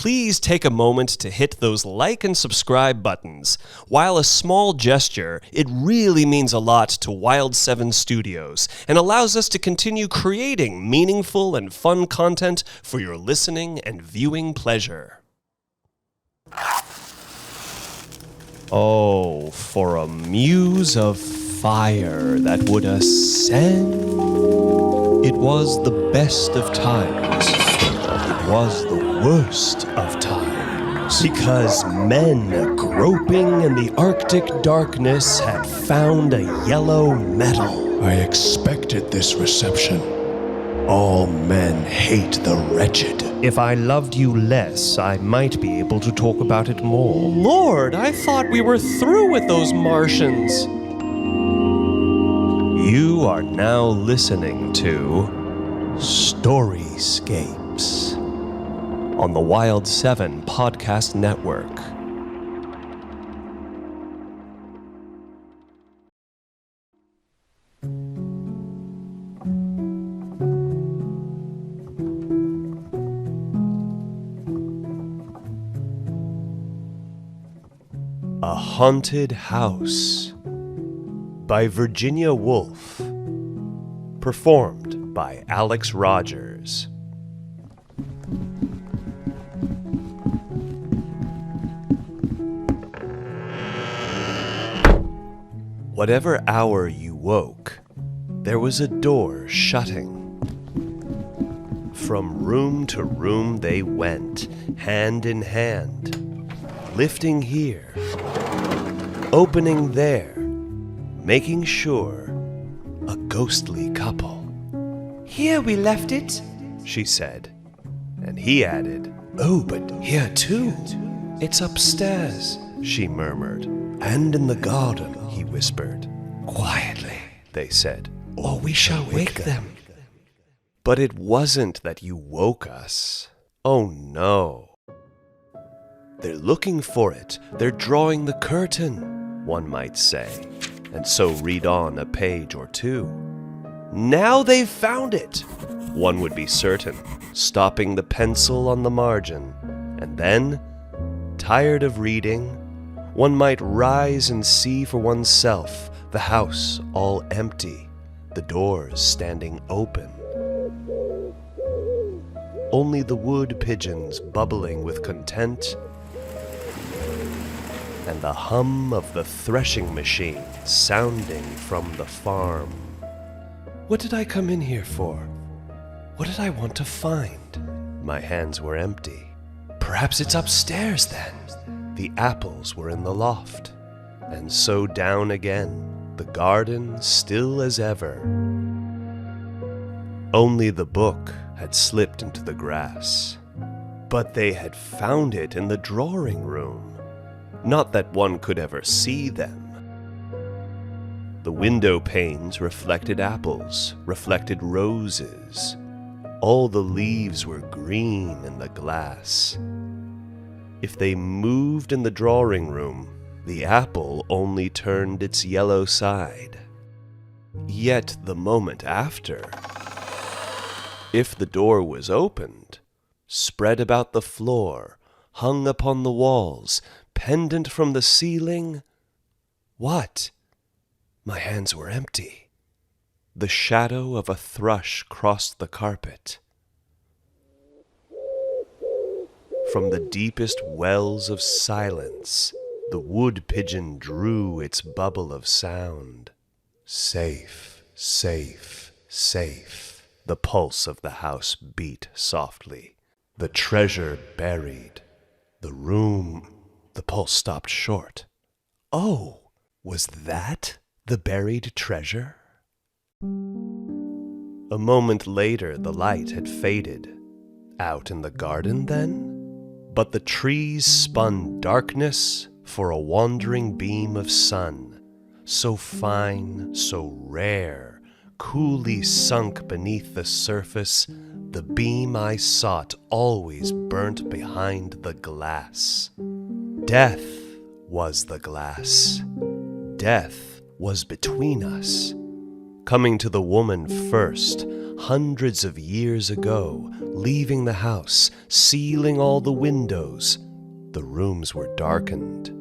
please take a moment to hit those like and subscribe buttons. While a small gesture, it really means a lot to Wild 7 Studios and allows us to continue creating meaningful and fun content for your listening and viewing pleasure. Oh, for a muse of fire that would ascend. It was the best of times. It was the worst of times. Because men groping in the Arctic darkness had found a yellow metal. I expected this reception. All men hate the wretched. If I loved you less, I might be able to talk about it more. Lord, I thought we were through with those Martians. You are now listening to Storyscapes on the Wild 7 Podcast Network. A Haunted House by Virginia Woolf. Performed by Alex Rogers. Whatever hour you woke, there was a door shutting. From room to room they went, hand in hand, lifting here, opening there, making sure. A ghostly couple. Here we left it, she said. And he added, Oh, but here too. It's upstairs, she murmured. And in the garden, He whispered. quietly, They said, or we shall wake them. But it wasn't that you woke us. Oh no. They're looking for it. They're drawing the curtain, one might say, and so read on a page or two. Now they've found it, one would be certain, stopping the pencil on the margin. And then, tired of reading, one might rise and see for oneself the house all empty, the doors standing open. Only the wood pigeons bubbling with content, and the hum of the threshing machine sounding from the farm. What did I come in here for? What did I want to find? My hands were empty. Perhaps it's upstairs then. The apples were in the loft. And so down again, the garden still as ever. Only the book had slipped into the grass. But they had found it in the drawing room. Not that one could ever see them. The window panes reflected apples, reflected roses. All the leaves were green in the glass. If they moved in the drawing room, the apple only turned its yellow side. Yet the moment after, if the door was opened, spread about the floor, hung upon the walls, pendant from the ceiling, what? My hands were empty. The shadow of a thrush crossed the carpet. From the deepest wells of silence, the wood pigeon drew its bubble of sound. Safe, safe, safe. The pulse of the house beat softly. The treasure buried. The room. The pulse stopped short. Oh, was that the buried treasure? A moment later, the light had faded. Out in the garden, then? But the trees spun darkness for a wandering beam of sun, so fine, so rare, coolly sunk beneath the surface, the beam I sought always burnt behind the glass. Death was the glass. Death was between us. Coming to the woman first, hundreds of years ago, leaving the house, sealing all the windows. The rooms were darkened.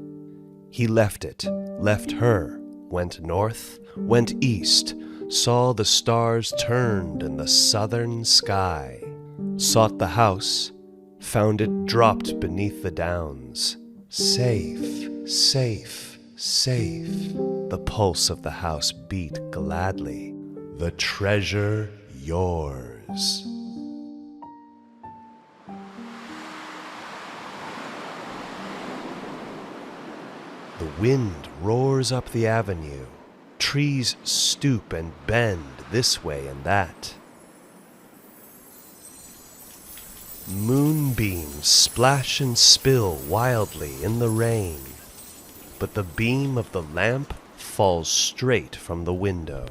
He left it, left her, went north, went east, saw the stars turned in the southern sky, sought the house, found it dropped beneath the downs. Safe, safe, safe. The pulse of the house beat gladly. The treasure yours. The wind roars up the avenue. Trees stoop and bend this way and that. Moonbeams splash and spill wildly in the rain, but the beam of the lamp falls straight from the window.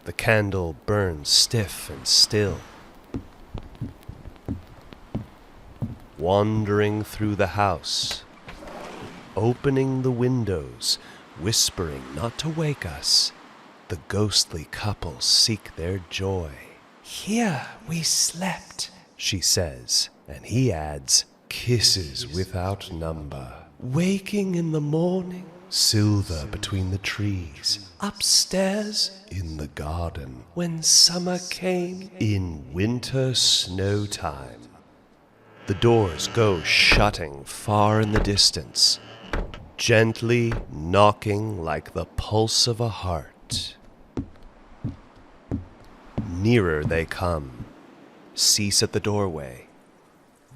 The candle burns stiff and still. Wandering through the house, opening the windows, whispering not to wake us, the ghostly couple seek their joy. Here we slept, she says, and he adds, kisses without number. waking in the morning, Silver between the trees, upstairs in the garden, when summer came. in winter snow time. The doors go shutting far in the distance, gently knocking like the pulse of a heart. Nearer they come, cease at the doorway.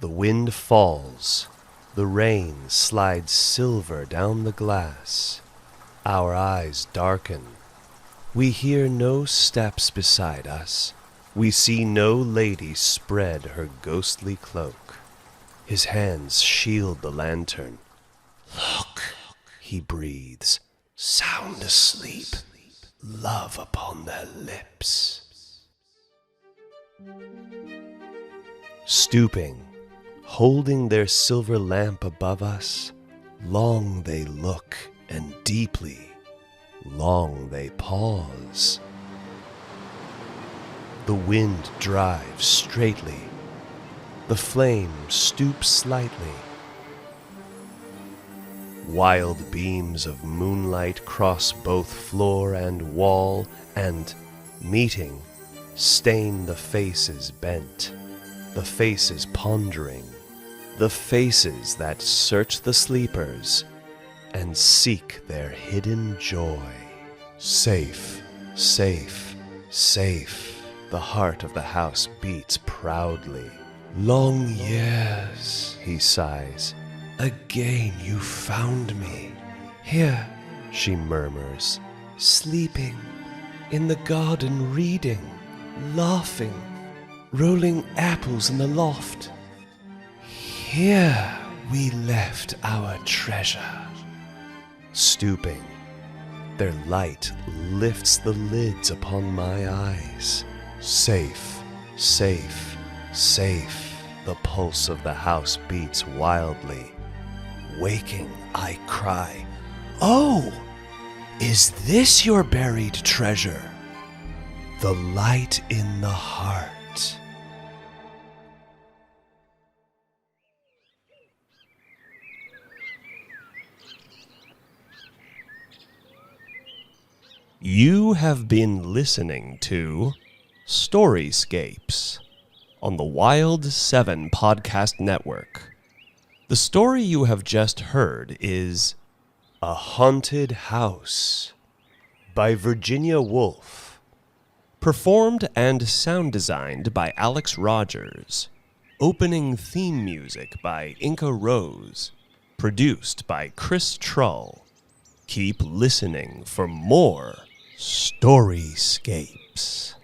The wind falls, the rain slides silver down the glass. Our eyes darken. We hear no steps beside us. We see no lady spread her ghostly cloak. His hands shield the lantern. Look, he breathes, sound asleep, love upon their lips. Stooping, holding their silver lamp above us, long they look and deeply, long they pause. The wind drives straightly, the flame stoops slightly. Wild beams of moonlight cross both floor and wall, and, meeting, stain the faces bent, the faces pondering, the faces that search the sleepers and seek their hidden joy. Safe, safe, safe, the heart of the house beats proudly. Long years, he sighs, again you found me. Here, She murmurs, sleeping, in the garden reading, laughing, rolling apples in the loft. Here we left our treasure. stooping. Their light lifts the lids upon my eyes. Safe, safe, safe. The pulse of the house beats wildly. Waking, I cry, "Oh, is this your buried treasure? The light in the heart." You have been listening to Storyscapes on the Wild 7 Podcast Network. The story you have just heard is A Haunted House by Virginia Woolf. Performed and sound designed by Alex Rogers. Opening theme music by Inca Rose. Produced by Chris Trull. Keep listening for more Storyscapes.